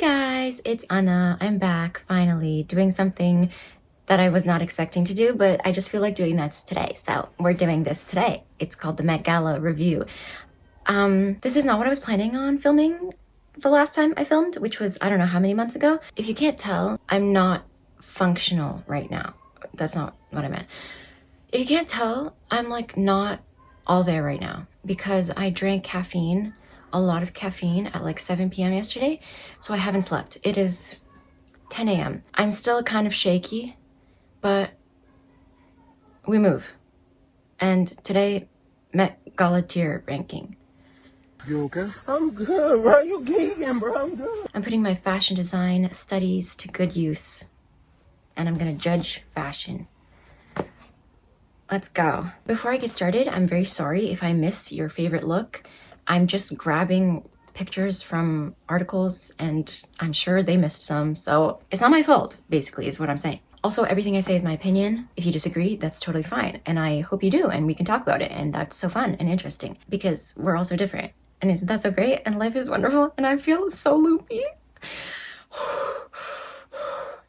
guys, it's Anna. I'm back finally doing something that I was not expecting to do, but I just feel like doing that today. So we're doing this today. It's called the Met Gala review. This is not what I was planning on filming the last time I filmed, which was I don't know how many months ago. If you can't tell, I'm not functional right now. That's not what I meant. If you can't tell, I'm like not all there right now because I drank a lot of caffeine at like 7 p.m. yesterday, so I haven't slept. It is 10 a.m. I'm still kind of shaky, but we move. And today, Met Gala tier ranking. You okay? I'm good, bro. You geeking, bro. I'm good. I'm putting my fashion design studies to good use, and I'm gonna judge fashion. Let's go. Before I get started, I'm very sorry if I miss your favorite look. I'm just grabbing pictures from articles and I'm sure they missed some, so it's not my fault, basically, is what I'm saying. Also, everything I say is my opinion. If you disagree, that's totally fine. And I hope you do, and we can talk about it. And that's so fun and interesting because we're all so different. And isn't that so great? And life is wonderful. And I feel so loopy.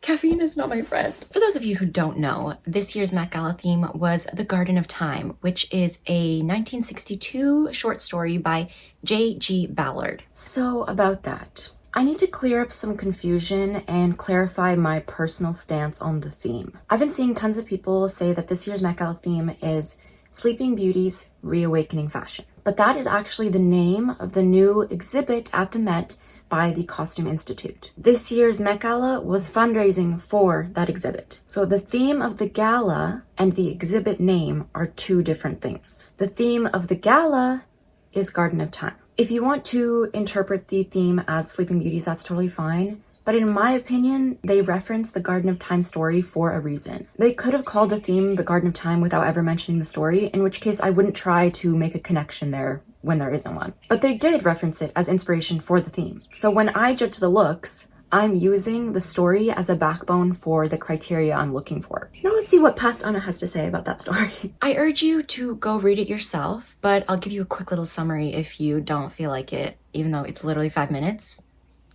Caffeine is not my friend. For those of you who don't know, this year's Met Gala theme was The Garden of Time, which is a 1962 short story by J.G. Ballard. So about that, I need to clear up some confusion and clarify my personal stance on the theme. I've been seeing tons of people say that this year's Met Gala theme is Sleeping Beauty's Reawakening Fashion. But that is actually the name of the new exhibit at the Met by the Costume Institute. This year's Met Gala was fundraising for that exhibit. So the theme of the gala and the exhibit name are two different things. The theme of the gala is Garden of Time. If you want to interpret the theme as Sleeping Beauties, that's totally fine. But in my opinion, they reference the Garden of Time story for a reason. They could have called the theme the Garden of Time without ever mentioning the story, in which case I wouldn't try to make a connection there when there isn't one. But they did reference it as inspiration for the theme. So when I judge the looks, I'm using the story as a backbone for the criteria I'm looking for. Now let's see what Past Anna has to say about that story. I urge you to go read it yourself, but I'll give you a quick little summary if you don't feel like it, even though it's literally 5 minutes.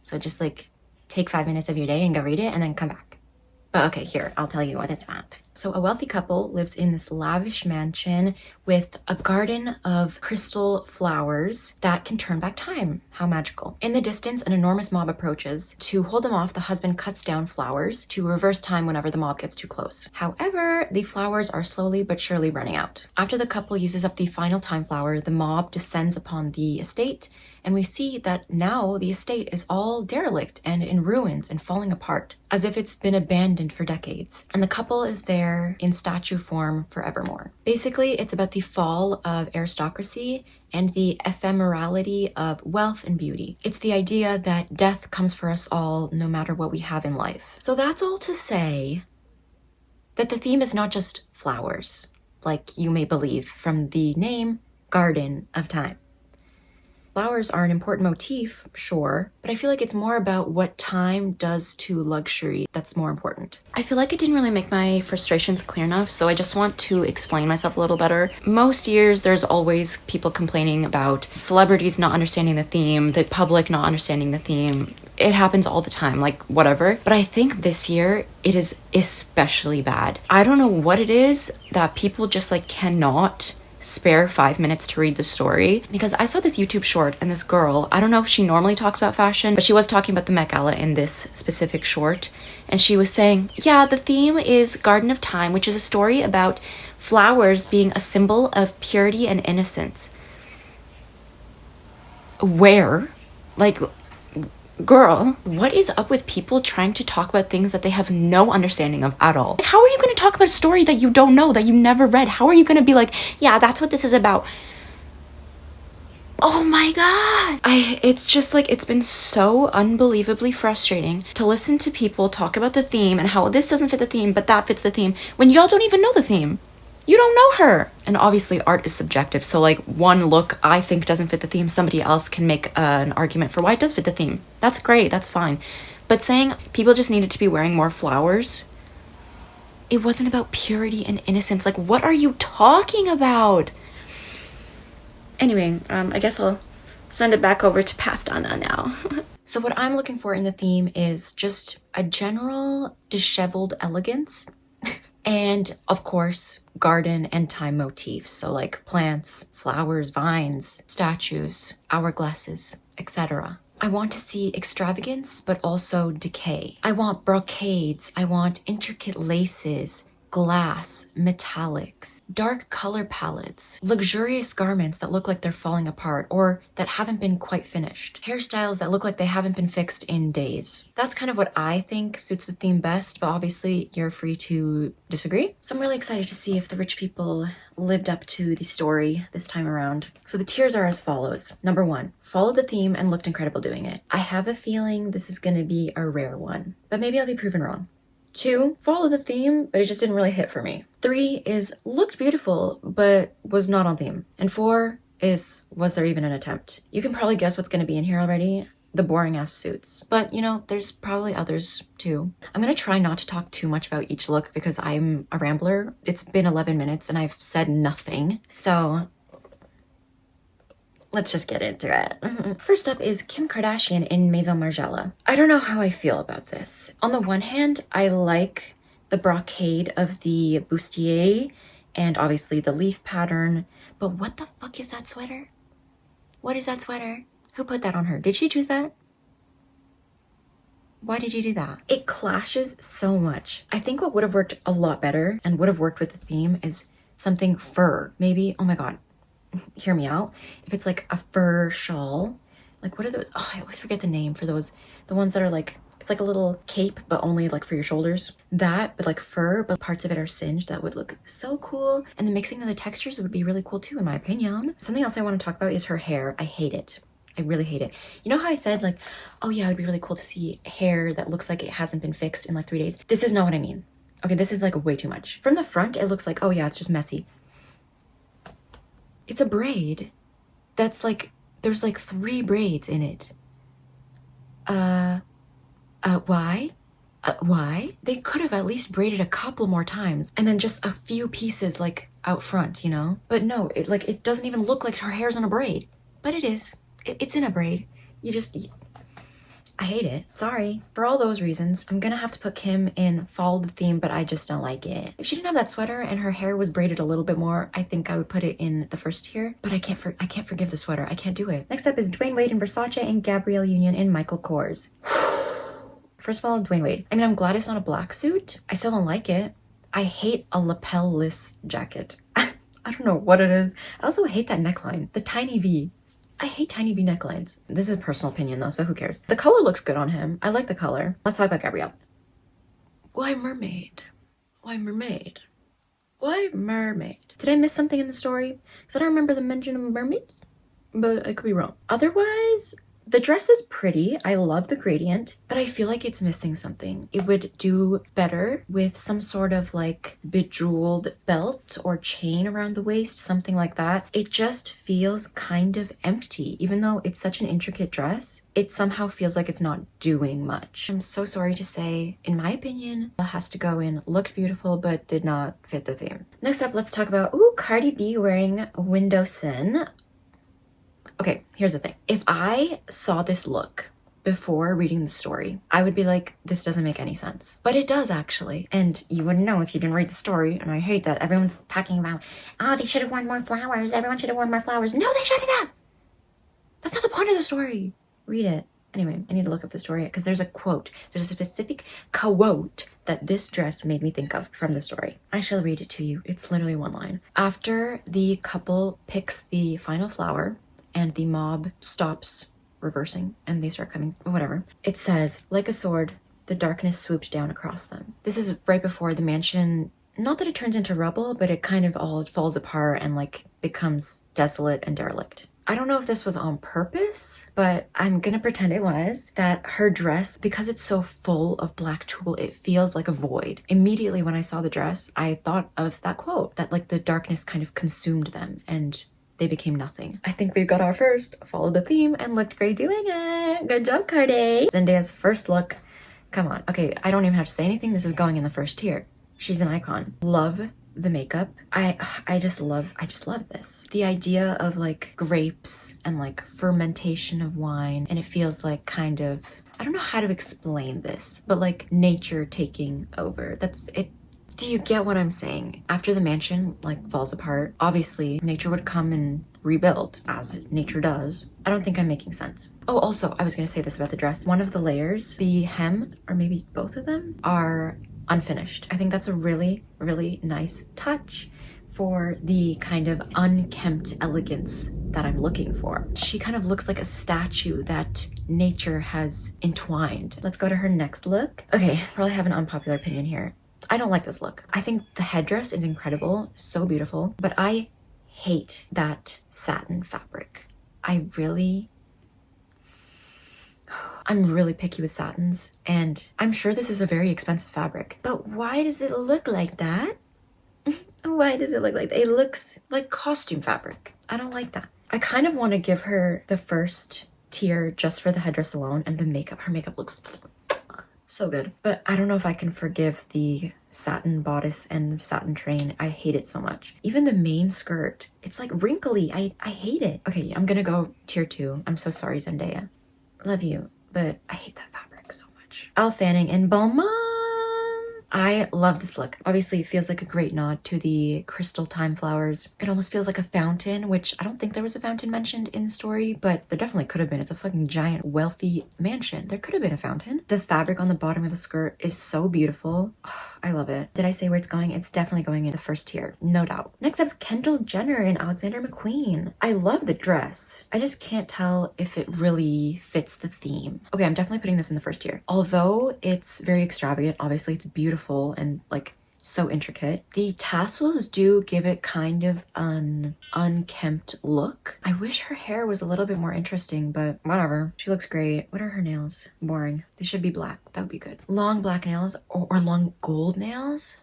So just like take 5 minutes of your day and go read it and then come back. But okay, here, I'll tell you what it's about. So a wealthy couple lives in this lavish mansion with a garden of crystal flowers that can turn back time. How magical. In the distance, an enormous mob approaches. To hold them off, the husband cuts down flowers to reverse time whenever the mob gets too close. However, the flowers are slowly but surely running out. After the couple uses up the final time flower, the mob descends upon the estate, and we see that now the estate is all derelict and in ruins and falling apart, as if it's been abandoned for decades. And the couple is there in statue form forevermore. Basically, it's about the fall of aristocracy and the ephemerality of wealth and beauty. It's the idea that death comes for us all no matter what we have in life. So that's all to say that the theme is not just flowers, like you may believe from the name Garden of Time. Flowers are an important motif, sure, but I feel like it's more about what time does to luxury that's more important. I feel like I didn't really make my frustrations clear enough, so I just want to explain myself a little better. Most years, there's always people complaining about celebrities not understanding the theme, the public not understanding the theme. It happens all the time, like whatever. But I think this year, it is especially bad. I don't know what it is that people just like cannot spare 5 minutes to read the story, because I saw this YouTube short and this girl, I don't know if she normally talks about fashion, but she was talking about the Met Gala in this specific short, and she was saying, yeah, the theme is Garden of Time, which is a story about flowers being a symbol of purity and innocence. Where? Like, girl, what is up with people trying to talk about things that they have no understanding of at all? How are you going to talk about a story that you don't know, that you never read? How are you going to be like, yeah, that's what this is about? Oh my god. It's just like, it's been so unbelievably frustrating to listen to people talk about the theme and how this doesn't fit the theme, but that fits the theme, when y'all don't even know the theme. You don't know her. And obviously art is subjective. So like one look I think doesn't fit the theme, somebody else can make an argument for why it does fit the theme. That's great, that's fine. But saying people just needed to be wearing more flowers, it wasn't about purity and innocence. Like, what are you talking about? Anyway, I guess I'll send it back over to Past Anna now. So what I'm looking for in the theme is just a general disheveled elegance and of course garden and time motifs. So like plants, flowers, vines, statues, hourglasses, etc. I want to see extravagance, but also decay. I want brocades. I want intricate laces, glass, metallics, dark color palettes, luxurious garments that look like they're falling apart or that haven't been quite finished, hairstyles that look like they haven't been fixed in days. That's kind of what I think suits the theme best, but obviously you're free to disagree. So I'm really excited to see if the rich people lived up to the story this time around. So the tiers are as follows. Number 1, followed the theme and looked incredible doing it. I have a feeling this is gonna be a rare one, but maybe I'll be proven wrong. 2, follow the theme, but it just didn't really hit for me. 3 is looked beautiful, but was not on theme. And 4 is, was there even an attempt? You can probably guess what's gonna be in here already. The boring ass suits. But you know, there's probably others too. I'm gonna try not to talk too much about each look because I'm a rambler. It's been 11 minutes and I've said nothing. So let's just get into it. First up is Kim Kardashian in Maison Margiela. I don't know how I feel about this. On the one hand, I like the brocade of the bustier and obviously the leaf pattern, but what the fuck is that sweater? What is that sweater? Who put that on her? Did she choose that? Why did you do that? It clashes so much. I think what would have worked a lot better and would have worked with the theme is something fur. Maybe, oh my God, hear me out. If it's like a fur shawl, like what are those? Oh, I always forget the name for those. The ones that are like, it's like a little cape, but only like for your shoulders. That, but like fur, but parts of it are singed. That would look so cool. And the mixing of the textures would be really cool too, in my opinion. Something else I want to talk about is her hair. I hate it. I really hate it. You know how I said like, oh yeah, it'd be really cool to see hair that looks like it hasn't been fixed in like 3 days. This is not what I mean. Okay, this is like way too much. From the front, it looks like, oh yeah, it's just messy. It's a braid that's like, there's like 3 braids in it. Why? Why? They could have at least braided a couple more times and then just a few pieces like out front, you know? But no, it doesn't even look like her hair's in a braid. But it is. It's in a braid. I hate it. Sorry. For all those reasons, I'm gonna have to put Kim in follow the theme, but I just don't like it. If she didn't have that sweater and her hair was braided a little bit more, I think I would put it in the first tier, but I can't forgive the sweater. I can't do it. Next up is Dwayne Wade in Versace and Gabrielle Union in Michael Kors. First of all, Dwayne Wade. I mean, I'm glad it's not a black suit. I still don't like it. I hate a lapel-less jacket. I don't know what it is. I also hate that neckline. The tiny V. I hate tiny V necklines. This is a personal opinion though, so who cares? The color looks good on him. I like the color. Let's talk about Gabrielle. Why mermaid? Why mermaid? Why mermaid? Did I miss something in the story? Because I don't remember the mention of mermaids, but I could be wrong. Otherwise, the dress is pretty. I love the gradient, but I feel like it's missing something. It would do better with some sort of like bejeweled belt or chain around the waist, something like that. It just feels kind of empty. Even though it's such an intricate dress, it somehow feels like it's not doing much. I'm so sorry to say, in my opinion, it has to go in looked beautiful but did not fit the theme. Next up, let's talk about, Cardi B wearing windowsin. Okay, here's the thing. If I saw this look before reading the story, I would be like, this doesn't make any sense. But it does actually. And you wouldn't know if you didn't read the story. And I hate that everyone's talking about, they should have worn more flowers. Everyone should have worn more flowers. No, they shouldn't have. That's not the point of the story. Read it. Anyway, I need to look up the story because there's a quote. There's a specific quote that this dress made me think of from the story. I shall read it to you. It's literally one line. After the couple picks the final flower, and the mob stops reversing and they start coming, whatever. It says, like a sword, the darkness swooped down across them. This is right before the mansion, not that it turns into rubble, but it kind of all falls apart and like becomes desolate and derelict. I don't know if this was on purpose, but I'm gonna pretend it was, that her dress, because it's so full of black tulle, it feels like a void. Immediately when I saw the dress, I thought of that quote, that like the darkness kind of consumed them and they became nothing. I think we've got our first follow the theme and looked great doing it. Good job, Cardi. Zendaya's first look. Come on. Okay, I don't even have to say anything. This is going in the first tier. She's an icon. Love the makeup. I just love this. The idea of like grapes and like fermentation of wine, and it feels like kind of, I don't know how to explain this, but like nature taking over. That's it. Do you get what I'm saying? After the mansion like falls apart, obviously nature would come and rebuild as nature does. I don't think I'm making sense. Oh, also, I was gonna say this about the dress. One of the layers, the hem, or maybe both of them, are unfinished. I think that's a really, really nice touch for the kind of unkempt elegance that I'm looking for. She kind of looks like a statue that nature has entwined. Let's go to her next look. Okay, probably have an unpopular opinion here. I don't like this look. I think the headdress is incredible, so beautiful, but I hate that satin fabric. I'm really picky with satins, and I'm sure this is a very expensive fabric, but why does it look like that? Why does it look like that? It looks like costume fabric. I don't like that. I kind of want to give her the first tier just for the headdress alone, and the makeup. Her makeup looks so good. But I don't know if I can forgive the satin bodice and the satin train. I hate it so much. Even the main skirt, it's like wrinkly. I hate it. Okay, I'm gonna go tier 2. I'm so sorry, Zendaya. Love you, but I hate that fabric so much. Elle Fanning in Balmain. I love this look. Obviously, it feels like a great nod to the crystal time flowers. It almost feels like a fountain, which I don't think there was a fountain mentioned in the story, but there definitely could have been. It's a fucking giant, wealthy mansion. There could have been a fountain. The fabric on the bottom of the skirt is so beautiful. Oh, I love it. Did I say where it's going? It's definitely going in the first tier, no doubt. Next up is Kendall Jenner and Alexander McQueen. I love the dress. I just can't tell if it really fits the theme. Okay, I'm definitely putting this in the first tier. Although it's very extravagant, obviously it's beautiful and like so intricate. The tassels do give it kind of an unkempt look. I wish her hair was a little bit more interesting, but whatever. She looks great. What are her nails? Boring. They should be black. That would be good. Long black nails or long gold nails.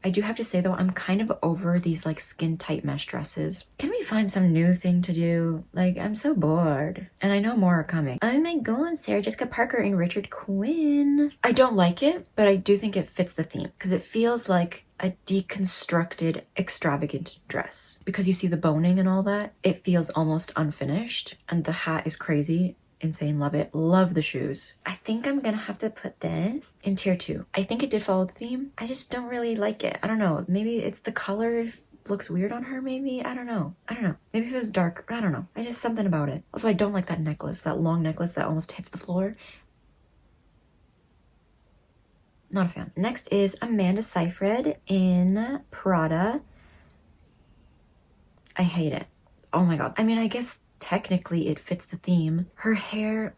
I do have to say though, I'm kind of over these like skin tight mesh dresses. Can we find some new thing to do? Like, I'm so bored. And I know more are coming. Oh my god, Sarah Jessica Parker and Richard Quinn. I don't like it, but I do think it fits the theme because it feels like a deconstructed, extravagant dress. Because you see the boning and all that, it feels almost unfinished. And the hat is crazy. Insane, love it. Love the shoes. I think I'm gonna have to put this in tier 2. I think it did follow the theme. I just don't really like it. I don't know. Maybe it's the color looks weird on her, maybe? I don't know. Maybe if it was dark, I don't know. I just something about it. Also, I don't like that necklace, that long necklace that almost hits the floor. Not a fan. Next is Amanda Seyfried in Prada. I hate it. Oh my god. I mean, I guess technically it fits the theme. Her hair,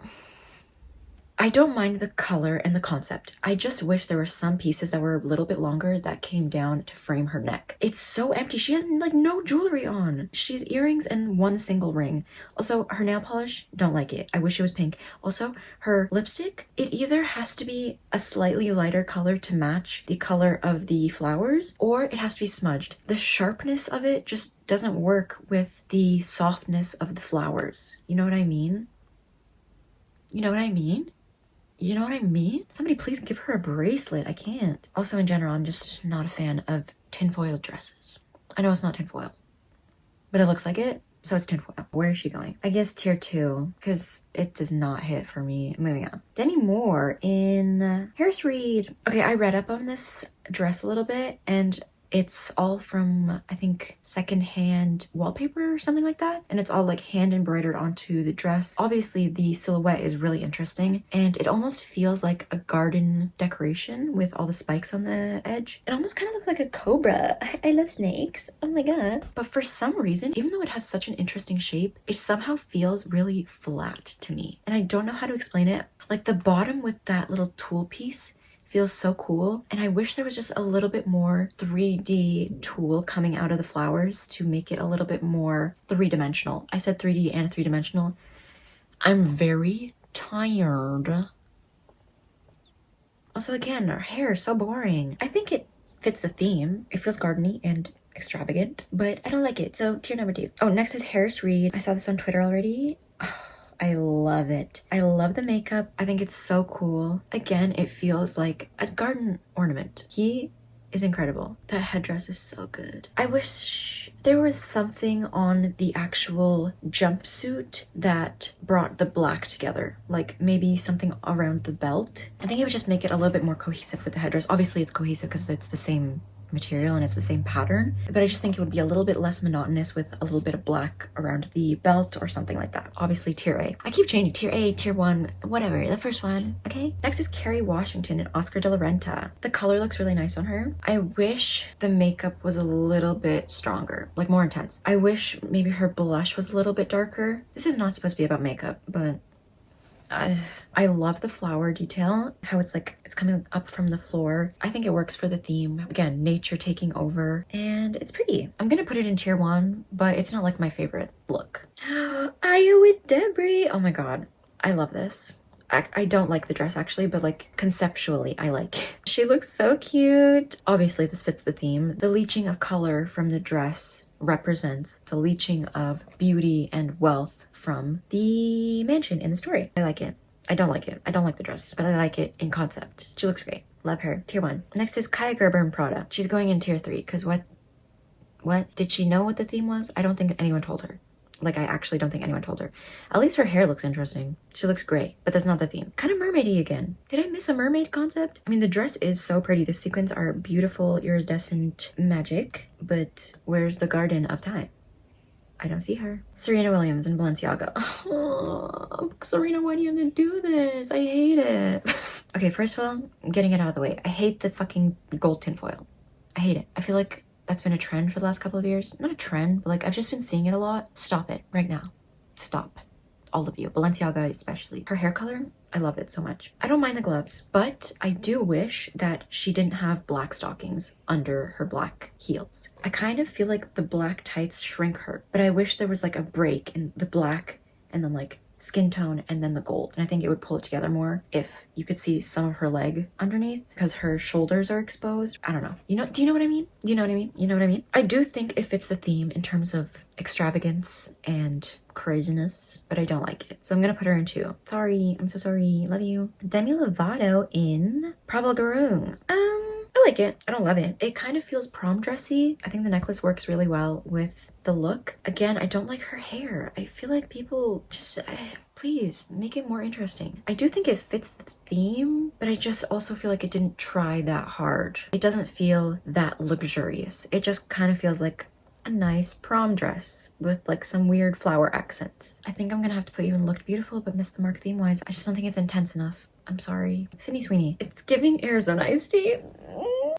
I don't mind the color and the concept. I just wish there were some pieces that were a little bit longer that came down to frame her neck. It's so empty. She has like no jewelry on. She has earrings and one single ring. Also, her nail polish, don't like it. I wish it was pink. Also, her lipstick, it either has to be a slightly lighter color to match the color of the flowers, or it has to be smudged. The sharpness of it just doesn't work with the softness of the flowers. You know what I mean? You know what I mean? You know what I mean? Somebody please give her a bracelet. I can't. Also, in general, I'm just not a fan of tinfoil dresses. I know it's not tinfoil, but it looks like it, so it's tinfoil. Where is she going? I guess tier 2, because it does not hit for me. Moving on. Demi Moore in Harris Reed. Okay, I read up on this dress a little bit, and it's all from, I think, secondhand wallpaper or something like that. And it's all like hand embroidered onto the dress. Obviously, the silhouette is really interesting. And it almost feels like a garden decoration with all the spikes on the edge. It almost kind of looks like a cobra. I love snakes. Oh my god. But for some reason, even though it has such an interesting shape, it somehow feels really flat to me. And I don't know how to explain it. Like the bottom with that little tulle piece feels so cool, and I wish there was just a little bit more 3D tulle coming out of the flowers to make it a little bit more three-dimensional. I said 3D and three-dimensional. I'm very tired. Also, again, her hair is so boring. I think it fits the theme. It feels gardeny and extravagant, but I don't like it, so tier number 2. Oh, next is Harris Reed. I saw this on Twitter already. I love it. I love the makeup. I think it's so cool. Again, it feels like a garden ornament. He is incredible. That headdress is so good. I wish there was something on the actual jumpsuit that brought the black together. Like maybe something around the belt. I think it would just make it a little bit more cohesive with the headdress. Obviously it's cohesive because it's the same material and it's the same pattern, but I just think it would be a little bit less monotonous with a little bit of black around the belt or something like that. Obviously tier A. I keep changing tier A, tier 1, whatever, the first one, okay? Next is Kerry Washington and Oscar de la Renta. The color looks really nice on her. I wish the makeup was a little bit stronger, like more intense. I wish maybe her blush was a little bit darker. This is not supposed to be about makeup, but I love the flower detail, how it's like it's coming up from the floor. I think it works for the theme. Again, nature taking over, and it's pretty. I'm gonna put it in tier 1, but it's not like my favorite look. Aya with Debris. Oh my god, I love this. I don't like the dress actually, but like conceptually I like it. She looks so cute. Obviously this fits the theme. The leaching of color from the dress represents the leaching of beauty and wealth from the mansion in the story. I like it. I don't like it. I don't like the dress, but I like it in concept. She looks great. Love her. Tier 1. Next is Kaya Gerber and Prada. She's going in tier 3 because what? Did she know what the theme was? I don't think anyone told her. Like, I actually don't think anyone told her. At least her hair looks interesting. She looks great, but that's not the theme. Kind of mermaidy again. Did I miss a mermaid concept? I mean, the dress is so pretty. The sequins are beautiful, iridescent magic, but where's the garden of time? I don't see her. Serena Williams and Balenciaga. Oh, Serena, why do you have to do this? I hate it. Okay, first of all, I'm getting it out of the way. I hate the fucking gold tinfoil. I hate it. I feel like that's been a trend for the last couple of years. Not a trend, but like I've just been seeing it a lot. Stop it right now. Stop. All of you. Balenciaga especially. Her hair color, I love it so much. I don't mind the gloves, but I do wish that she didn't have black stockings under her black heels. I kind of feel like the black tights shrink her, but I wish there was like a break in the black and then like skin tone and then the gold. And I think it would pull it together more if you could see some of her leg underneath because her shoulders are exposed. I don't know. Do you know what I mean? You know what I mean? You know what I mean? I do think it fits the theme in terms of extravagance and craziness, but I don't like it. So I'm gonna put her in 2. Sorry. I'm so sorry. Love you. Demi Lovato in Prabal Gurung. I like it. I don't love it. It kind of feels prom dressy. I think the necklace works really well with the look. Again, I don't like her hair. I feel like people just, please make it more interesting. I do think it fits the theme, but I just also feel like it didn't try that hard. It doesn't feel that luxurious. It just kind of feels like a nice prom dress with like some weird flower accents. I think I'm gonna have to put you in Looked Beautiful, but miss the mark theme wise. I just don't think it's intense enough. I'm sorry. Sydney Sweeney. It's giving Arizona iced tea.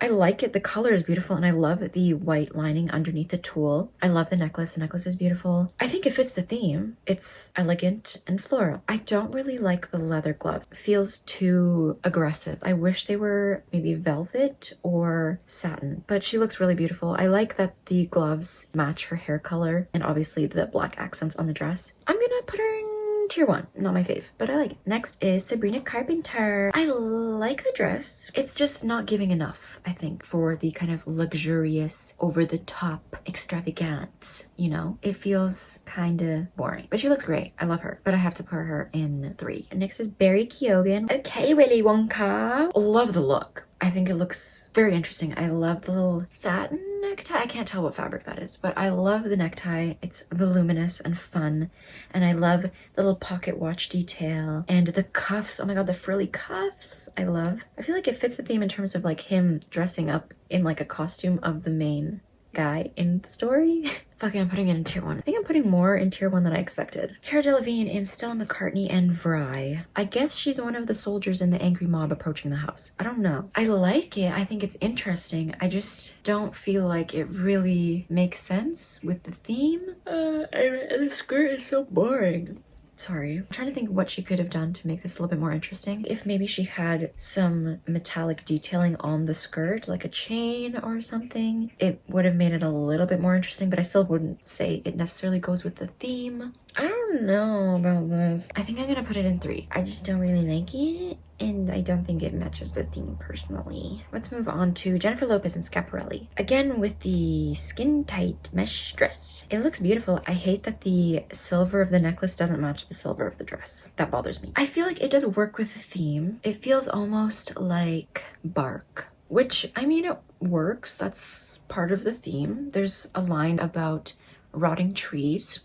I like it. The color is beautiful and I love the white lining underneath the tulle. I love the necklace. The necklace is beautiful. I think it fits the theme. It's elegant and floral. I don't really like the leather gloves. It feels too aggressive. I wish they were maybe velvet or satin, but she looks really beautiful. I like that the gloves match her hair color and obviously the black accents on the dress. I'm gonna put her in tier 1. Not my fave, but I like it. Next is Sabrina Carpenter. I like the dress. It's just not giving enough, I think, for the kind of luxurious, over-the-top extravagance, you know? It feels kind of boring, but she looks great. I love her, but I have to put her in 3. Next is Barry Keoghan. Okay, Willy Wonka. Love the look. I think it looks very interesting. I love the little satin necktie. I can't tell what fabric that is, but I love the necktie. It's voluminous and fun. And I love the little pocket watch detail and the cuffs. Oh my god, the frilly cuffs. I love. I feel like it fits the theme in terms of like him dressing up in like a costume of the main guy in the story. Fuck it, I'm putting it in tier 1. I think I'm putting more in tier 1 than I expected. Cara Delevingne in Stella McCartney and Vry. I guess she's one of the soldiers in the angry mob approaching the house. I don't know. I like it. I think it's interesting. I just don't feel like it really makes sense with the theme. And the skirt is so boring. Sorry. I'm trying to think what she could have done to make this a little bit more interesting. If maybe she had some metallic detailing on the skirt, like a chain or something, it would have made it a little bit more interesting, but I still wouldn't say it necessarily goes with the theme. I don't know about this. I think I'm gonna put it in 3. I just don't really like it, and I don't think it matches the theme personally. Let's move on to Jennifer Lopez and Schiaparelli. Again with the skin-tight mesh dress. It looks beautiful. I hate that the silver of the necklace doesn't match the silver of the dress. That bothers me. I feel like it does work with the theme. It feels almost like bark, which, I mean, it works. That's part of the theme. There's a line about rotting trees.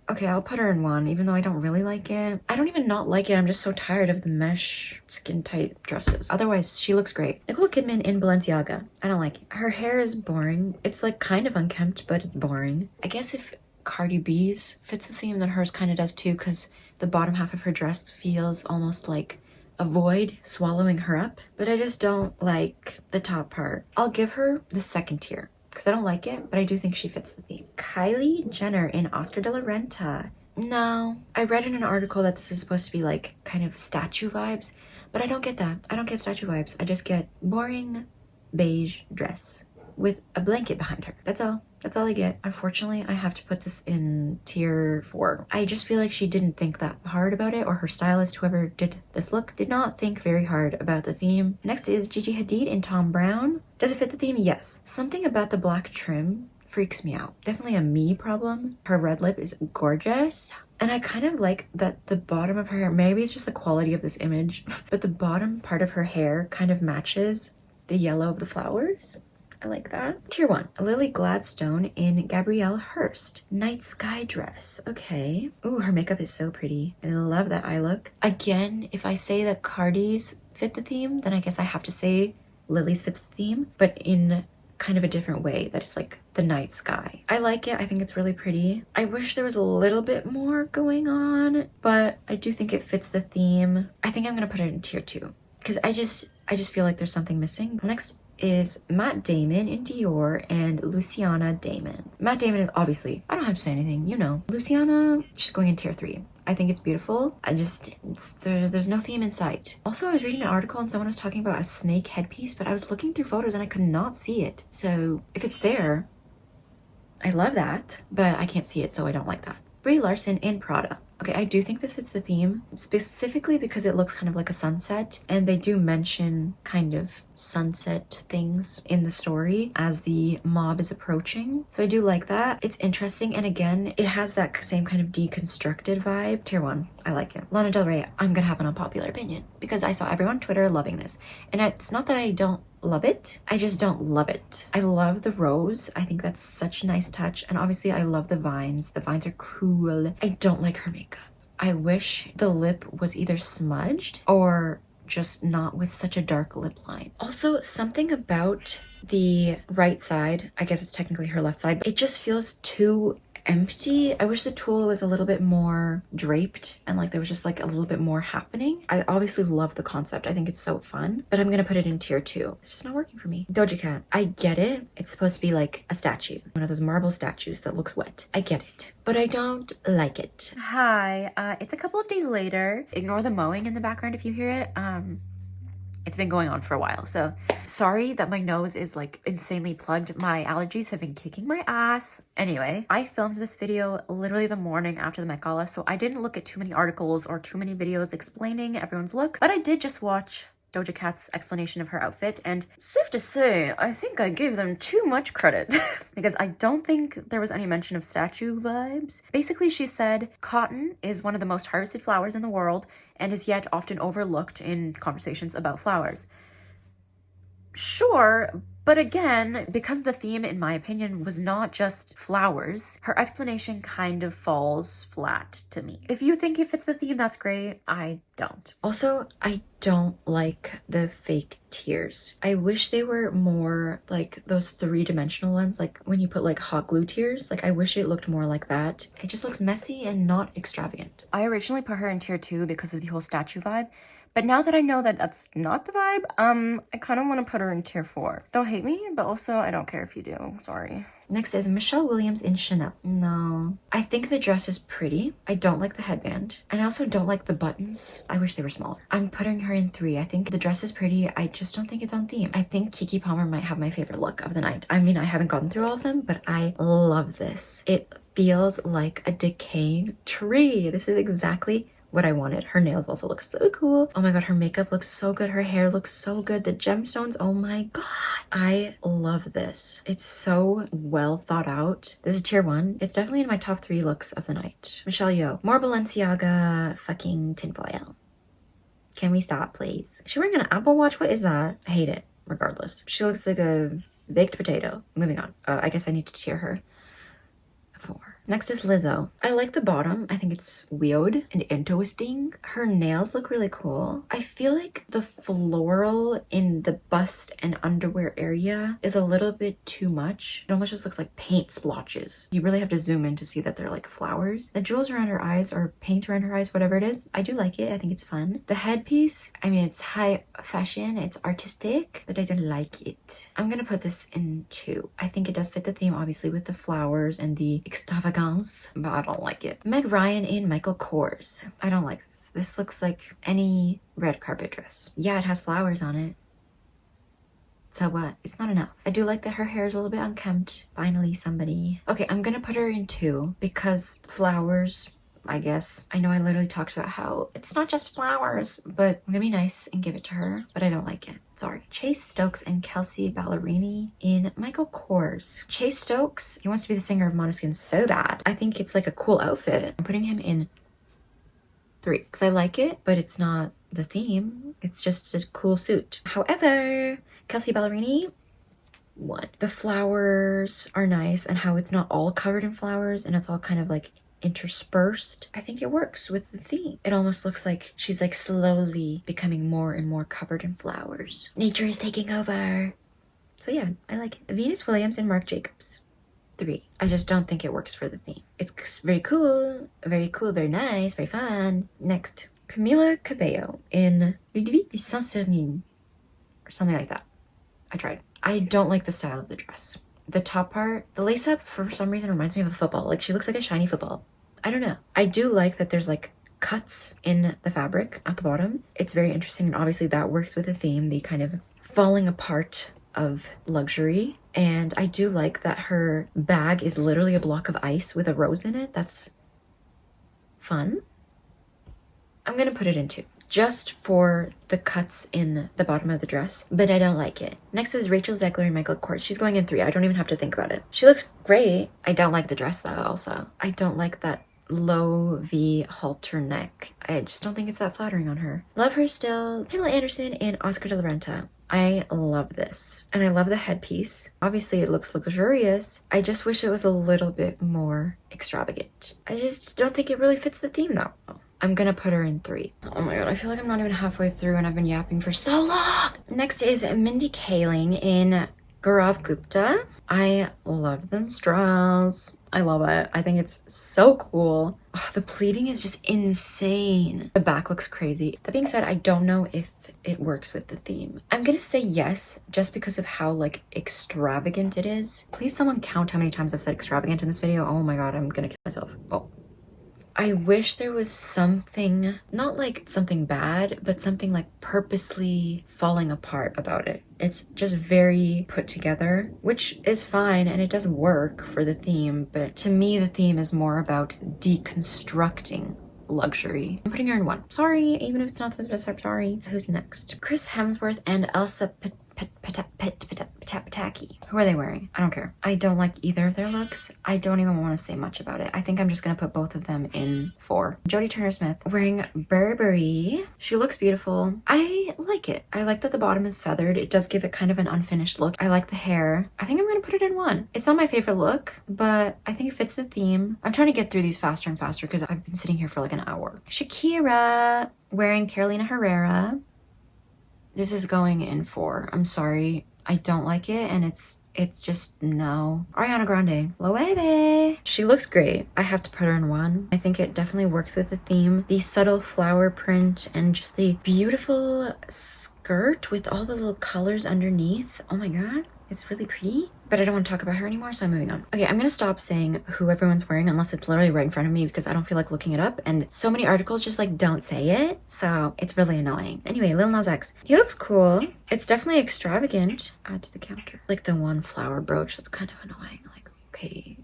Okay, I'll put her in 1, even though I don't really like it. I don't even not like it. I'm just so tired of the mesh skin tight dresses. Otherwise, she looks great. Nicole Kidman in Balenciaga. I don't like it. Her hair is boring. It's like kind of unkempt, but it's boring. I guess if Cardi B's fits the theme, then hers kind of does too, because the bottom half of her dress feels almost like a void swallowing her up. But I just don't like the top part. I'll give her the 2nd tier, because I don't like it, but I do think she fits the theme. Kylie Jenner in Oscar de la Renta. No, I read in an article that this is supposed to be like kind of statue vibes, but I don't get that. I don't get statue vibes. I just get boring beige dress with a blanket behind her. That's all. That's all I get. Unfortunately, I have to put this in tier 4. I just feel like she didn't think that hard about it, or her stylist, whoever did this look, did not think very hard about the theme. Next is Gigi Hadid in Tom Brown. Does it fit the theme? Yes. Something about the black trim freaks me out. Definitely a me problem. Her red lip is gorgeous. And I kind of like that the bottom of her hair, maybe it's just the quality of this image, but the bottom part of her hair kind of matches the yellow of the flowers. I like that. Tier 1, Lily Gladstone in Gabrielle Hearst. Night sky dress. Okay. Ooh, her makeup is so pretty. And I love that eye look. Again, if I say that Cardi's fit the theme, then I guess I have to say Lily's fits the theme, but in kind of a different way, that it's like the night sky. I like it. I think it's really pretty. I wish there was a little bit more going on, but I do think it fits the theme. I think I'm gonna put it in tier 2 because I just feel like there's something missing. Next is Matt Damon in Dior and Luciana Damon. Matt Damon, obviously, I don't have to say anything, you know. Luciana, she's going in tier 3. I think it's beautiful. There's no theme in sight. Also, I was reading an article and someone was talking about a snake headpiece, but I was looking through photos and I could not see it. So if it's there, I love that, but I can't see it, so I don't like that. Brie Larson in Prada. Okay, I do think this fits the theme, specifically because it looks kind of like a sunset, and they do mention kind of sunset things in the story as the mob is approaching. So I do like that. It's interesting, and again, it has that same kind of deconstructed vibe. Tier 1, I like it. Lana Del Rey, I'm gonna have an unpopular opinion, because I saw everyone on Twitter loving this, and it's not that I don't love it, I just don't love it. I love the rose. I think that's such a nice touch, and obviously I love the vines. The vines are cool. I don't like her makeup. I wish the lip was either smudged or just not with such a dark lip line. Also, something about the right side, I guess it's technically her left side, it just feels too empty. I wish the tulle was a little bit more draped and like there was just like a little bit more happening. I obviously love the concept. I think it's so fun, but I'm gonna put it in tier 2. It's just not working for me. Doja Cat, I get it. It's supposed to be like a statue, one of those marble statues that looks wet. I get it, but I don't like it. Hi, it's a couple of days later. Ignore the mowing in the background if you hear it. It's been going on for a while, so sorry that my nose is like insanely plugged. My allergies have been kicking my ass. Anyway, I filmed this video literally the morning after the Met Gala, so I didn't look at too many articles or too many videos explaining everyone's looks, but I did just watch Doja Cat's explanation of her outfit, and safe to say, I think I gave them too much credit because I don't think there was any mention of statue vibes. Basically, she said, cotton is one of the most harvested flowers in the world and is yet often overlooked in conversations about flowers. Sure, but again, because the theme, in my opinion, was not just flowers, her explanation kind of falls flat to me. If you think it fits the theme, that's great. I don't. Also, I don't like the fake tears. I wish they were more like those 3-dimensional ones, like when you put like hot glue tears. Like I wish it looked more like that. It just looks messy and not extravagant. I originally put her in tier 2 because of the whole statue vibe. But now that I know that that's not the vibe, I kind of want to put her in tier 4. Don't hate me, but also I don't care if you do. Sorry. Next is Michelle Williams in Chanel. No. I think the dress is pretty. I don't like the headband. And I also don't like the buttons. I wish they were smaller. I'm putting her in 3. I think the dress is pretty. I just don't think it's on theme. I think Keke Palmer might have my favorite look of the night. I mean, I haven't gotten through all of them, but I love this. It feels like a decaying tree. This is exactly what I wanted. Her nails also look so cool. Oh my god, her makeup looks so good. Her hair looks so good. The gemstones, oh my god. I love this. It's so well thought out. This is tier 1. It's definitely in my top 3 looks of the night. Michelle Yeoh. More Balenciaga fucking tinfoil. Can we stop, please? Is she wearing an Apple Watch? What is that? I hate it. Regardless, she looks like a Baked potato. Moving on. I guess I need to tier her. 4. Next is Lizzo. I like the bottom. I think it's weird and interesting. Her nails look really cool. I feel like the floral in the bust and underwear area is a little bit too much. It almost just looks like paint splotches. You really have to zoom in to see that they're like flowers. The jewels around her eyes or paint around her eyes, whatever it is, I do like it. I think it's fun. The headpiece, I mean, it's high fashion, it's artistic, but I don't like it. I'm gonna put this in 2. I think it does fit the theme, obviously, with the flowers and the extravagance, but I don't like it. Meg Ryan in Michael Kors. I don't like this. This looks like any red carpet dress. Yeah, it has flowers on it. So what? It's not enough. I do like that her hair is a little bit unkempt. Finally, somebody. Okay, I'm gonna put her in 2 because flowers, I guess. I know I literally talked about how it's not just flowers, but I'm gonna be nice and give it to her, but I don't like it. Sorry. Chase Stokes and Kelsey Ballerini in Michael Kors. Chase Stokes, he wants to be the singer of Måneskin so bad. I think it's like a cool outfit. I'm putting him in 3 because I like it, but it's not the theme. It's just a cool suit. However, Kelsey Ballerini, 1. The flowers are nice and how it's not all covered in flowers and it's all kind of like interspersed. I think it works with the theme. It almost looks like she's like slowly becoming more and more covered in flowers. Nature is taking over. So yeah, I like it. Venus Williams and Marc Jacobs. 3. I just don't think it works for the theme. It's very cool, very nice, very fun. Next, Camila Cabello in Ludwig de Saint-Céline or something like that. I tried. I don't like the style of the dress. The top part, the lace up for some reason reminds me of a football. Like she looks like a shiny football. I don't know. I do like that there's like cuts in the fabric at the bottom. It's very interesting and obviously that works with the theme, the kind of falling apart of luxury. And I do like that her bag is literally a block of ice with a rose in it. That's fun. I'm gonna put it in 2. Just for the cuts in the bottom of the dress, but I don't like it. Next is Rachel Zegler and Michael Kors. She's going in 3. I don't even have to think about it. She looks great. I don't like the dress though also. I don't like that low V halter neck. I just don't think it's that flattering on her. Love her still. Pamela Anderson and Oscar de la Renta. I love this. And I love the headpiece. Obviously it looks luxurious. I just wish it was a little bit more extravagant. I just don't think it really fits the theme though. I'm gonna put her in 3. Oh my god, I feel like I'm not even halfway through and I've been yapping for so long. Next is Mindy Kaling in Gaurav Gupta. I love this dress. I love it. I think it's so cool. Oh, the pleating is just insane. The back looks crazy. That being said, I don't know if it works with the theme. I'm gonna say yes, just because of how like extravagant it is. Please someone count how many times I've said extravagant in this video. Oh my god, I'm gonna kill myself. Oh. I wish there was something, not like something bad, but something like purposely falling apart about it. It's just very put together, which is fine and it does work for the theme, but to me the theme is more about deconstructing luxury. I'm putting her in 1. Sorry, even if it's not the best, I'm sorry. Who's next? Chris Hemsworth and Elsa Pataki. Who are they wearing? I don't care. I don't like either of their looks. I don't even want to say much about it. I think I'm just gonna put both of them in 4. Jodie Turner-Smith wearing Burberry. She looks beautiful. I like it. I like that the bottom is feathered. It does give it kind of an unfinished look. I like the hair. I think I'm gonna put it in 1. It's not my favorite look, but I think it fits the theme. I'm trying to get through these faster and faster because I've been sitting here for like an hour. Shakira wearing Carolina Herrera. This is going in 4. I'm sorry. I don't like it and it's just no. Ariana Grande. Loewe. She looks great. I have to put her in 1. I think it definitely works with the theme. The subtle flower print and just the beautiful skirt with all the little colors underneath. Oh my god. It's really pretty, but I don't want to talk about her anymore, so I'm moving on. Okay, I'm gonna stop saying who everyone's wearing unless it's literally right in front of me because I don't feel like looking it up, and so many articles just like don't say it, so it's really annoying. Anyway, Lil Nas X. He looks cool. It's definitely extravagant. Add to the counter. Like the one flower brooch, that's kind of annoying. Like, okay,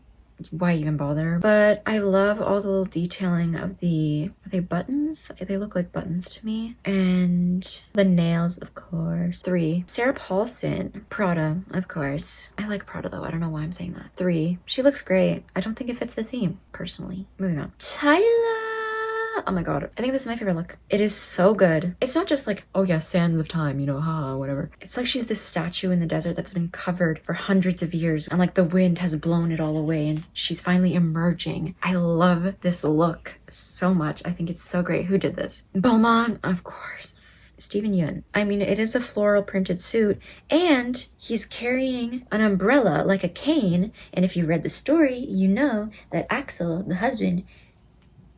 why even bother? But I love all the little detailing of the, are they buttons? They look like buttons to me. And the nails, of course. 3. Sarah Paulson, Prada, of course. I like Prada though. I don't know why I'm saying that. 3. She looks great. I don't think it fits the theme, personally. Moving on. Tyla Oh my god. I think this is my favorite look. It is so good. It's not just like, oh yeah, sands of time, you know, whatever. It's like she's this statue in the desert that's been covered for hundreds of years and like the wind has blown it all away and she's finally emerging. I love this look so much. I think it's so great. Who did this? Balmain, of course. Stephen Yun. I mean, it is a floral printed suit and he's carrying an umbrella like a cane. And if you read the story, you know that Axel, the husband,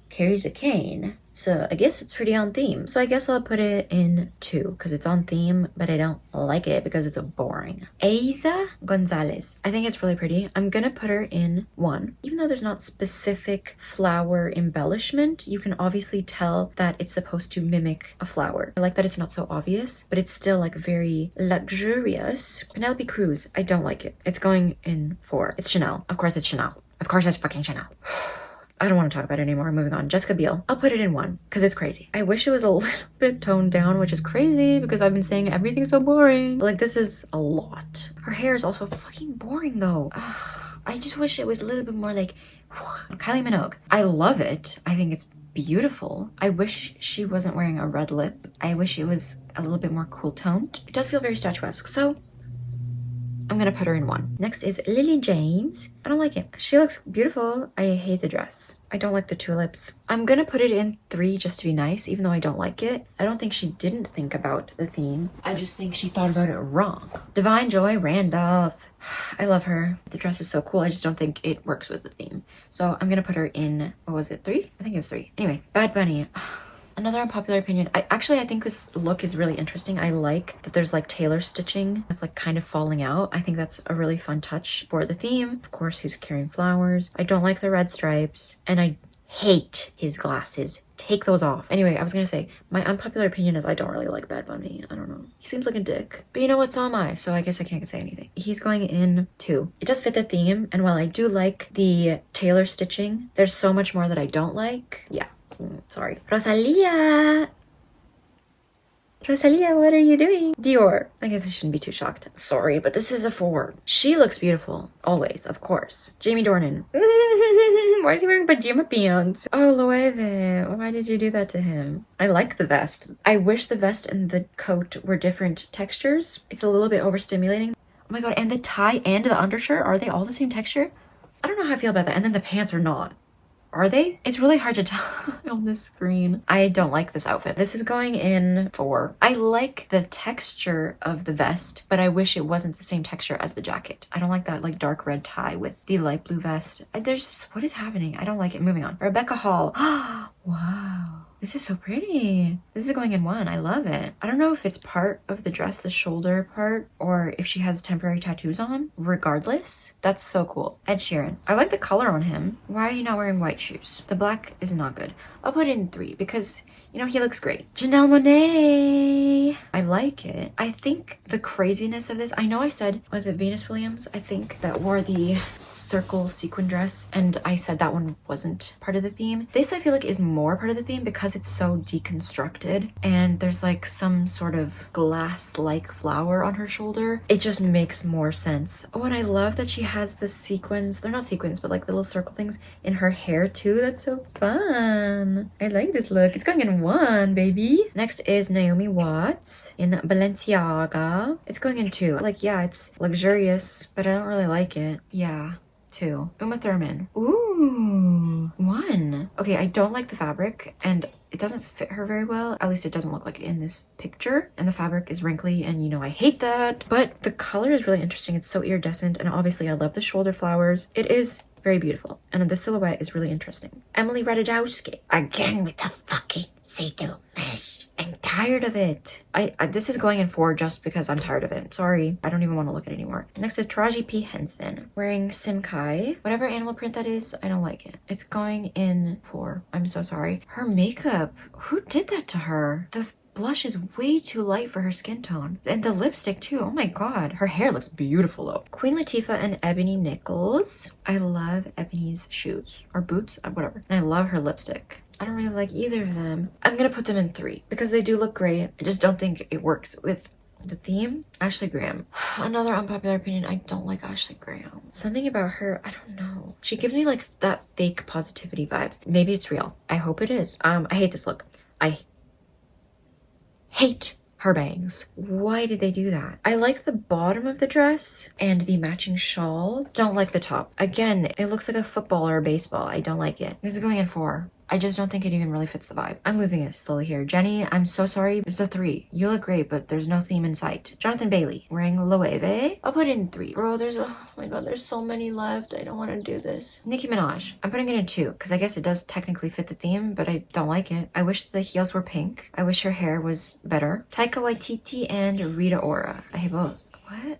carries a cane. So I guess it's pretty on theme. So I guess I'll put it in 2 because it's on theme, but I don't like it because it's boring. Eiza Gonzalez. I think it's really pretty. I'm gonna put her in 1. Even though there's not specific flower embellishment, you can obviously tell that it's supposed to mimic a flower. I like that it's not so obvious, but it's still like very luxurious. Penelope Cruz. I don't like it. It's going in 4. It's Chanel. Of course it's Chanel. Of course it's fucking Chanel. I don't want to talk about it anymore. Moving on. Jessica Biel. I'll put it in 1 because it's crazy. I wish it was a little bit toned down, which is crazy because I've been saying everything's so boring. But like this is a lot. Her hair is also fucking boring though. Ugh, I just wish it was a little bit more like Kylie Minogue. I love it. I think it's beautiful. I wish she wasn't wearing a red lip. I wish it was a little bit more cool toned. It does feel very statuesque. So I'm gonna put her in 1. Next is Lily James. I don't like it. She looks beautiful. I hate the dress. I don't like the tulips. I'm gonna put it in 3 just to be nice, even though I don't like it. I don't think she didn't think about the theme. I just think she thought about it wrong. Divine Joy Randolph. I love her. The dress is so cool. I just don't think it works with the theme. So I'm gonna put her in, what was it, 3? I think it was 3. Anyway, Bad Bunny. Another unpopular opinion. I think this look is really interesting. I like that there's like tailor stitching. It's like kind of falling out. I think that's a really fun touch for the theme. Of course, he's carrying flowers. I don't like the red stripes and I hate his glasses. Take those off. Anyway, I was gonna say, my unpopular opinion is I don't really like Bad Bunny. I don't know. He seems like a dick. But you know what, so am I. So I guess I can't say anything. He's going in 2. It does fit the theme. And while I do like the tailor stitching, there's so much more that I don't like. Yeah. Sorry. Rosalia, what are you doing? Dior. I guess I shouldn't be too shocked. Sorry, but this is a 4. She looks beautiful. Always, of course. Jamie Dornan. Why is he wearing pajama pants? Oh, Loewe. Why did you do that to him? I like the vest. I wish the vest and the coat were different textures. It's a little bit overstimulating. Oh my god, and the tie and the undershirt, are they all the same texture? I don't know how I feel about that. And then the pants are not. Are they? It's really hard to tell on this screen. I don't like this outfit. This is going in 4. I like the texture of the vest, but I wish it wasn't the same texture as the jacket. I don't like that like dark red tie with the light blue vest. There's just, what is happening? I don't like it. Moving on. Rebecca Hall. Wow. This is so pretty. This is going in 1. I love it. I don't know if it's part of the dress, the shoulder part, or if she has temporary tattoos on. Regardless, that's so cool. Ed Sheeran. I like the color on him. Why are you not wearing white shoes? The black is not good. I'll put it in 3 because, you know, he looks great. Janelle Monáe. I like it. I think the craziness of this, I know I said, was it Venus Williams? I think that wore the circle sequin dress, and I said that one wasn't part of the theme. This I feel like is more part of the theme because it's so deconstructed and there's like some sort of glass-like flower on her shoulder. It just makes more sense. Oh, and I love that she has the sequins. They're not sequins, but like the little circle things in her hair too. That's so fun. I like this look. It's going in 1, baby. Next is Naomi Watts in Balenciaga. It's going in 2. Like, yeah, it's luxurious, but I don't really like it. Yeah. 2. Uma Thurman. Ooh, 1. Okay, I don't like the fabric and it doesn't fit her very well. At least it doesn't look like it in this picture. And the fabric is wrinkly and you know I hate that. But the color is really interesting. It's so iridescent and obviously I love the shoulder flowers. It is very beautiful. And the silhouette is really interesting. Emily Ratajkowski. Again with the fucking see-through mesh. I'm tired of it. This is going in 4 just because I'm tired of it. Sorry, I don't even want to look at it anymore. Next is Taraji P. Henson wearing Simkai. Whatever animal print that is, I don't like it. It's going in 4. I'm so sorry. Her makeup, who did that to her? The blush is way too light for her skin tone. And the lipstick too. Oh my god. Her hair looks beautiful though. Queen Latifah and Ebony Nichols. I love Ebony's shoes or boots, whatever. And I love her lipstick. I don't really like either of them. I'm gonna put them in 3 because they do look great. I just don't think it works with The theme, Ashley Graham. Another unpopular opinion, I don't like Ashley Graham. Something about her, I don't know. She gives me like that fake positivity vibes. Maybe it's real. I hope it is. I hate this look. I hate her bangs. Why did they do that? I like the bottom of the dress and the matching shawl. Don't like the top. Again, it looks like a football or a baseball. I don't like it. This is going in 4. I just don't think it even really fits the vibe. I'm losing it slowly here. Jenny, I'm so sorry. It's a 3. You look great, but there's no theme in sight. Jonathan Bailey, wearing Loewe. I'll put it in 3. Bro, oh my god, there's so many left. I don't want to do this. Nicki Minaj, I'm putting it in 2, because I guess it does technically fit the theme, but I don't like it. I wish the heels were pink. I wish her hair was better. Taika Waititi and Rita Ora. I hate both. What?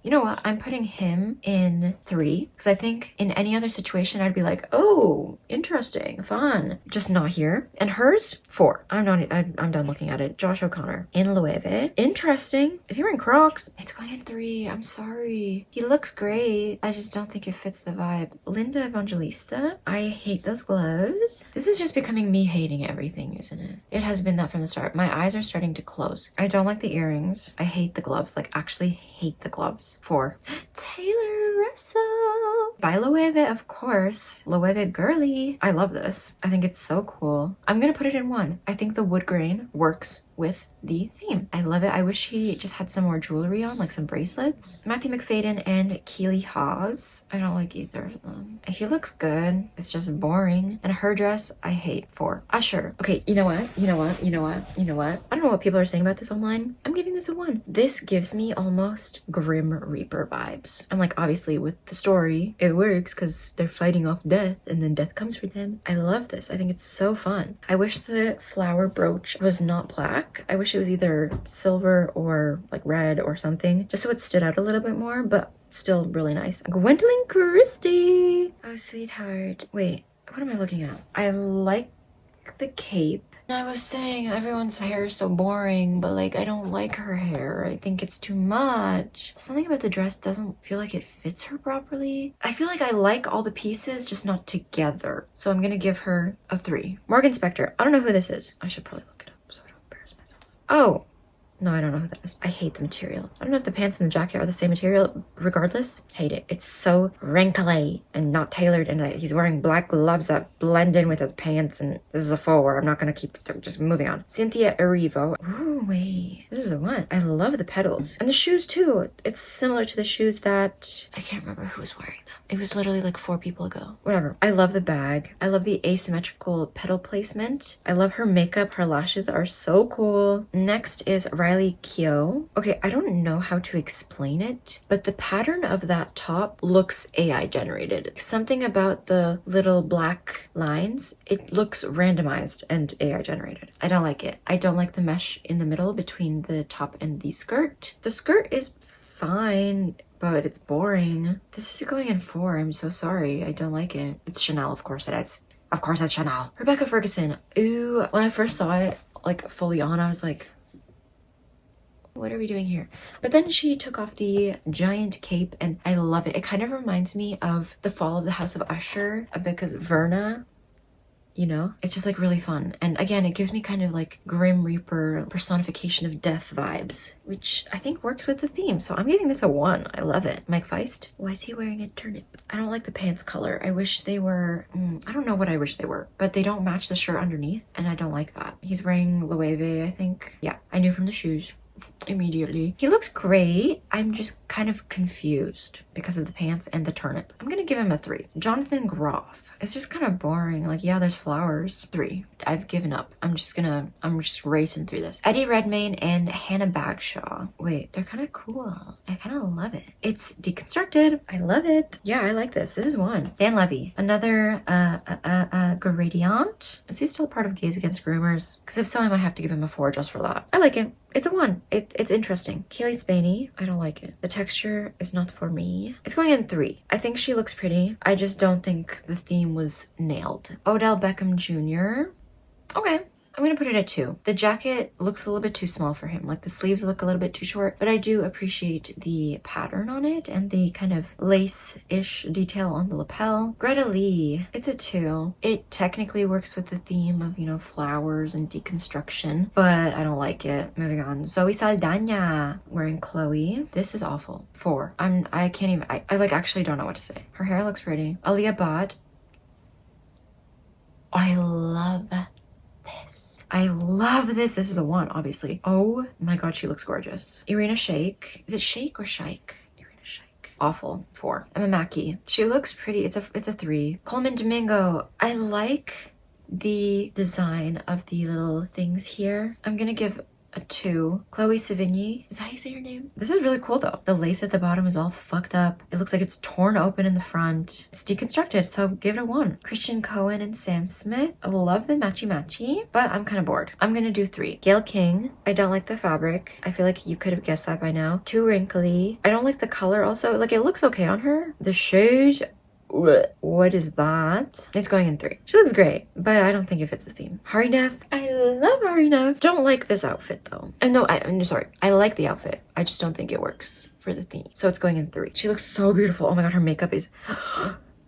You know what? I'm putting him in 3 because I think in any other situation I'd be like, oh, interesting, fun. Just not here. And hers, 4. I'm done looking at it. Josh O'Connor in Loewe. Interesting. If you're in Crocs, it's going in 3. I'm sorry. He looks great. I just don't think it fits the vibe. Linda Evangelista. I hate those gloves. This is just becoming me hating everything, isn't it? It has been that from the start. My eyes are starting to close. I don't like the earrings. I hate the gloves. Like, actually hate the gloves. 4. Taylor Russell by Loewe, of course. Loewe girly. I love this. I think it's so cool. I'm gonna put it in 1. I think the wood grain works with the theme. I love it. I wish he just had some more jewelry on, like some bracelets. Matthew McFadden and Keely Hawes. I don't like either of them. He looks good. It's just boring. And her dress, I hate. 4. Usher. Okay, you know what? I don't know what people are saying about this online. I'm giving this a 1. This gives me almost Grim Reaper vibes. And like, obviously with the story, it works because they're fighting off death and then death comes for them. I love this. I think it's so fun. I wish the flower brooch was not black. I wish it was either silver or like red or something, just so it stood out a little bit more, but still really nice. Gwendolyn Christie. Oh, sweetheart. Wait, what am I looking at? I like the cape. I was saying everyone's hair is so boring, but like I don't like her hair. I think it's too much. Something about the dress doesn't feel like it fits her properly. I feel like I like all the pieces, just not together. So I'm gonna give her a 3. Morgan Spector. I don't know who this is. I should probably look it up so I don't embarrass myself. Oh, no, I don't know who that is. I hate the material. I don't know if the pants and the jacket are the same material. Regardless, hate it. It's so wrinkly and not tailored, and he's wearing black gloves that blend in with his pants, and this is a 4. I'm not gonna keep just moving on. Cynthia Erivo. Ooh, wait. This is a 1. I love the petals. And the shoes too. It's similar to the shoes that... I can't remember who was wearing them. It was literally like 4 people ago. Whatever. I love the bag. I love the asymmetrical petal placement. I love her makeup. Her lashes are so cool. Next is Riley Keough. Okay, I don't know how to explain it, but the pattern of that top looks AI generated. Something about the little black lines, it looks randomized and AI generated. I don't like it. I don't like the mesh in the middle between the top and the skirt. The skirt is fine, but it's boring. This is going in 4. I'm so sorry. I don't like it. It's Chanel, of course it is. Of course it's Chanel. Rebecca Ferguson. Ooh, when I first saw it like fully on, I was like, what are we doing here? But then she took off the giant cape and I love it. It kind of reminds me of the fall of the House of Usher because Verna, you know, it's just like really fun. And again, it gives me kind of like Grim Reaper personification of death vibes, which I think works with the theme. So I'm giving this a 1. I love it. Mike Feist. Why is he wearing a turnip? I don't like the pants color. I wish they were, I don't know what I wish they were, but they don't match the shirt underneath. And I don't like that. He's wearing Loewe, I think. Yeah, I knew from the shoes immediately. He looks great. I'm just kind of confused because of the pants and the turnip. I'm gonna give him a 3. Jonathan Groff. It's just kind of boring. Like, yeah, there's flowers. 3. I've given up. I'm just racing through this. Eddie Redmayne and Hannah Bagshaw. Wait, they're kind of cool. I kind of love it. It's deconstructed. I love it. Yeah, I like this. This is 1. Dan Levy. Another gradient. Is he still part of Gays Against Groomers? Because if so, I might have to give him a 4 just for that. I like it. It's a 1. It's interesting. Kaylee Spaney, I don't like it. The texture is not for me. It's going in 3. I think she looks pretty. I just don't think the theme was nailed. Odell Beckham Jr. Okay. I'm gonna put it at 2. The jacket looks a little bit too small for him. Like the sleeves look a little bit too short, but I do appreciate the pattern on it and the kind of lace-ish detail on the lapel. Greta Lee, it's a 2. It technically works with the theme of, you know, flowers and deconstruction, but I don't like it. Moving on. Zoe Saldana wearing Chloe. This is awful. 4. I can't even, I like actually don't know what to say. Her hair looks pretty. Aaliyah Bhatt. I love this. I love this. This is a 1, obviously. Oh my god, she looks gorgeous. Irina Shayk. Is it Shayk or Shayk? Irina Shayk. Awful. 4. Emma Mackey. She looks pretty. It's a 3. Coleman Domingo. I like the design of the little things here. I'm gonna give a 2. Chloe Sevigny. Is that how you say your name? This is really cool though. The lace at the bottom is all fucked up. It looks like it's torn open in the front. It's deconstructed, so give it a 1. Christian Cohen and Sam Smith. I love the matchy, but I'm kind of bored. I'm gonna do 3. Gail King. I don't like the fabric. I feel like you could have guessed that by now. Too wrinkly. I don't like the color also. Like it looks okay on her. The shoes. What is that? It's going in 3. She looks great, but I don't think it fits the theme. Hari Nef. I love Hari Nef. Don't like this outfit though. I'm sorry. I like the outfit. I just don't think it works for the theme. So it's going in 3. She looks so beautiful. Oh my god, her makeup is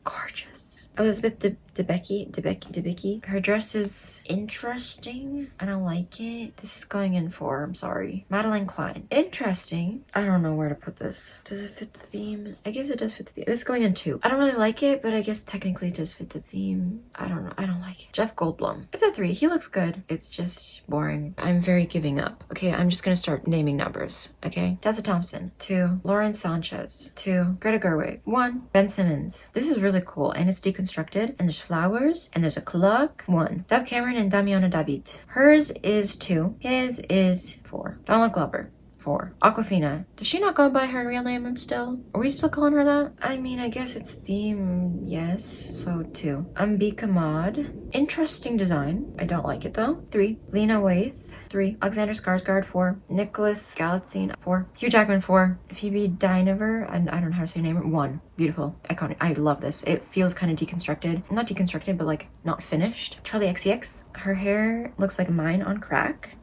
gorgeous. Elizabeth Debicki. Her dress is interesting. I don't like it. This is going in 4. I'm sorry. Madeline Klein. Interesting. I don't know where to put this. Does it fit the theme? I guess it does fit the theme. This is going in 2. I don't really like it, but I guess technically it does fit the theme. I don't know. I don't like it. Jeff Goldblum. It's a 3. He looks good. It's just boring. I'm very giving up. Okay, I'm just gonna start naming numbers. Okay. Tessa Thompson. 2. Lauren Sanchez. 2. Greta Gerwig. 1. Ben Simmons. This is really cool, and it's deconstructed, and there's flowers, and there's a clock. 1. Dove Cameron and Damiana David. Hers is 2. His is 4. Donald Glover. 4. Aquafina. Does she not go by her real name still? Are we still calling her that? I mean, I guess it's theme, yes, so 2. Ambika Mod. Interesting design. I don't like it though. 3. Lena Waithe. 3. Alexander Skarsgård. 4. Nicholas Galitzine. 4. Hugh Jackman. 4. Phoebe Dynevor. I don't know how to say her name. 1. Beautiful. Iconic. I love this. It feels kind of deconstructed. Not deconstructed, but like not finished. Charlie XCX. Her hair looks like mine on crack.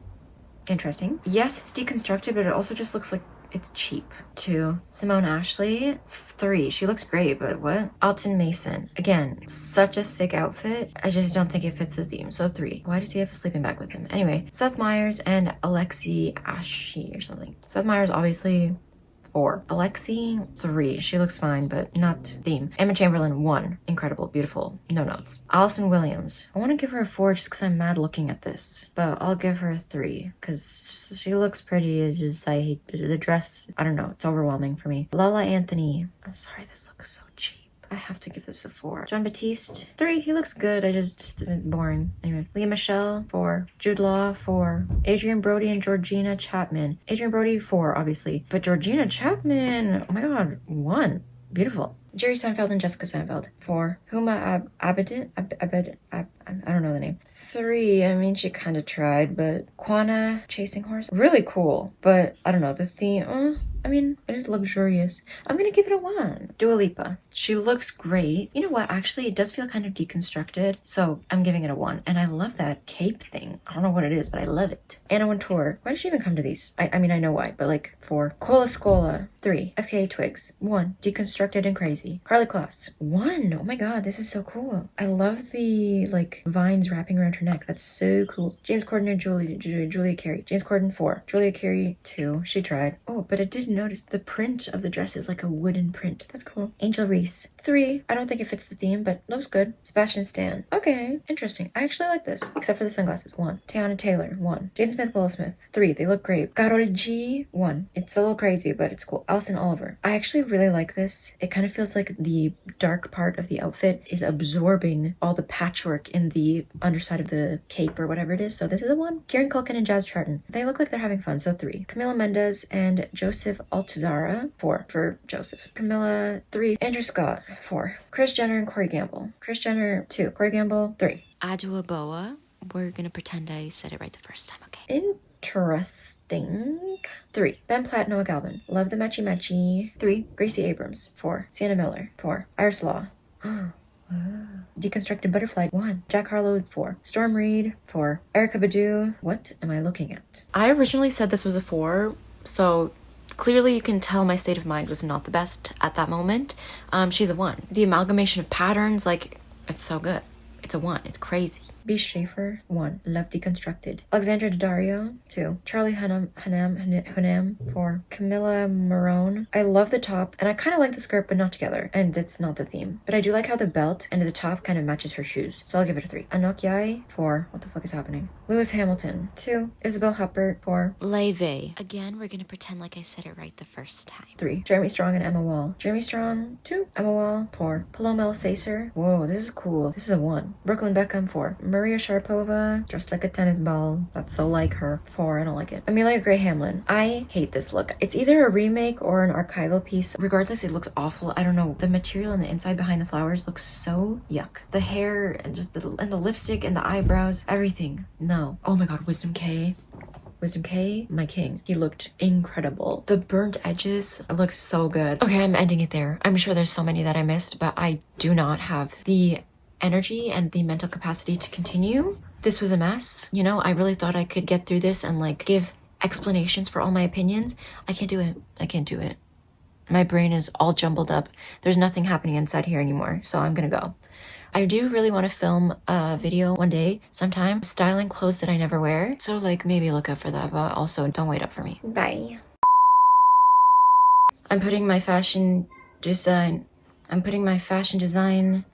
Interesting. Yes, it's deconstructed, but it also just looks like it's cheap. 2. Simone Ashley. 3. She looks great, but what? Alton Mason. Again, such a sick outfit. I just don't think it fits the theme. So 3. Why does he have a sleeping bag with him? Anyway, Seth Meyers and Alexi Ashe or something. Seth Meyers, obviously 4. Alexi, 3. She looks fine, but not theme. Emma Chamberlain, 1. Incredible, beautiful, no notes. Allison Williams. I want to give her a 4 just because I'm mad looking at this, but I'll give her a 3 because she looks pretty. It's just, I hate the dress. I don't know. It's overwhelming for me. Lala Anthony. I'm sorry, this looks so cheap. I have to give this a 4. John Batiste, 3. He looks good. I just, boring. Anyway, Leah Michelle, 4. Jude Law, 4. Adrian Brody and Georgina Chapman. Adrian Brody, 4, obviously. But Georgina Chapman, oh my god, 1. Beautiful. Jerry Seinfeld and Jessica Seinfeld. 4. Huma Abedin. I don't know the name. 3. I mean, she kind of tried, but Quana Chasing Horse. Really cool, but I don't know. The theme, I mean, it is luxurious. I'm gonna give it a 1. Dua Lipa. She looks great. You know what? Actually, it does feel kind of deconstructed, so I'm giving it a 1. And I love that cape thing. I don't know what it is, but I love it. Anna Wintour. Why did she even come to these? I mean, I know why, but like 4. Cola Scola. 3. FKA Twigs. 1. Deconstructed and crazy. Carly Kloss. 1. Oh my god, this is so cool. I love the like vines wrapping around her neck. That's so cool. James Corden and Julia Carey. James Corden, 4. Julia Carey, 2. She tried. Oh, but I did notice the print of the dress is like a wooden print. That's cool. Angel Reese. 3. I don't think it fits the theme, but looks good. Sebastian Stan. Okay, interesting. I actually like this, except for the sunglasses. 1. Tiana Taylor. 1. Jaden Smith, Willow Smith. 3. They look great. Karol G. 1. It's a little crazy, but it's cool. Alison Oliver. I actually really like this. It kind of feels like the dark part of the outfit is absorbing all the patchwork in the underside of the cape or whatever it is. So this is a 1. Kieran Culkin and Jazz Charton. They look like they're having fun. So 3. Camila Mendez and Joseph Altuzarra. 4 for Joseph. Camilla, 3. Andrew Scott, 4. Kris Jenner and Corey Gamble. Kris Jenner, 2. Corey Gamble, 3. Adwoa Boa. We're gonna pretend I said it right the first time, okay? Interesting. 3. Ben Platt, Noah Galvin. Love the matchy matchy. 3. Gracie Abrams. 4. Sienna Miller. 4. Iris Law. Deconstructed Butterfly 1. Jack Harlow 4. Storm Reed 4. Erica Badu. What am I looking at? I originally said this was a 4, so clearly you can tell my state of mind was not the best at that moment. She's a 1. The amalgamation of patterns, like, it's so good. It's a 1. It's crazy. B. Schaefer 1. Love Deconstructed. Alexandra Daddario 2. Charlie Hunnam 4. Camilla Marone. I love the top and I kind of like the skirt but not together, and that's not the theme, but I do like how the belt and the top kind of matches her shoes, so I'll give it a 3. Anok Yai 4. What the fuck is happening? Lewis Hamilton 2. Isabel Huppert 4. Leve. Again, we're gonna pretend like I said it right the first time. 3. Jeremy Strong and Emma Wall. Jeremy Strong 2. Emma Wall 4. Paloma Alcacer. Whoa, this is cool. This is a 1. Brooklyn Beckham 4. Maria Sharapova, dressed like a tennis ball. That's so like her. 4. I don't like it. Amelia Gray Hamlin. I hate this look. It's either a remake or an archival piece. Regardless, it looks awful. I don't know. The material and the inside behind the flowers looks so yuck. The hair and just the lipstick and the eyebrows, everything. No. Oh my god, Wisdom K. Wisdom K, my king. He looked incredible. The burnt edges look so good. Okay, I'm ending it there. I'm sure there's so many that I missed, but I do not have the energy and the mental capacity to continue. This was a mess. You know, I really thought I could get through this and like give explanations for all my opinions. I can't do it. I can't do it. My brain is all jumbled up. There's nothing happening inside here anymore, so I'm gonna go. I do really want to film a video one day sometime styling clothes that I never wear, so like maybe look out for that, but also don't wait up for me. Bye. I'm putting my fashion design I'm putting my fashion design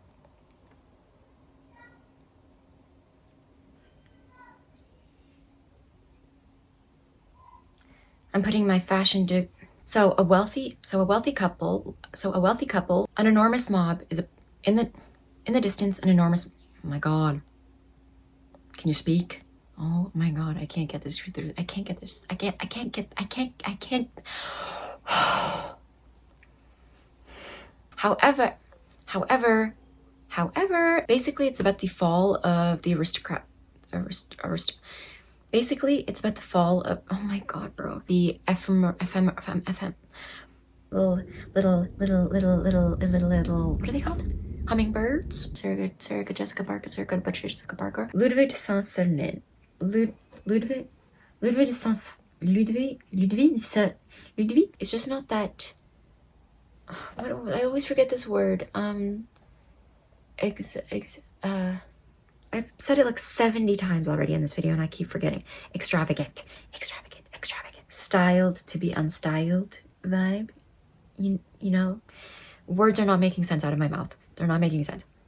So a wealthy couple, an enormous mob is in the distance, an enormous, oh my god. Can you speak? Oh my god, I can't get this through. I can't get this. I can't. However, basically it's about the fall of the Basically, it's about the fall of, oh my god, bro, the little, what are they called? Hummingbirds. Sarah Jessica Parker. Ludwig de Saint-Sernin. Ludwig. It's just not that. I always forget this word. I've said it like 70 times already in this video and I keep forgetting. Extravagant. Styled to be unstyled vibe. You know? Words are not making sense out of my mouth. They're not making sense.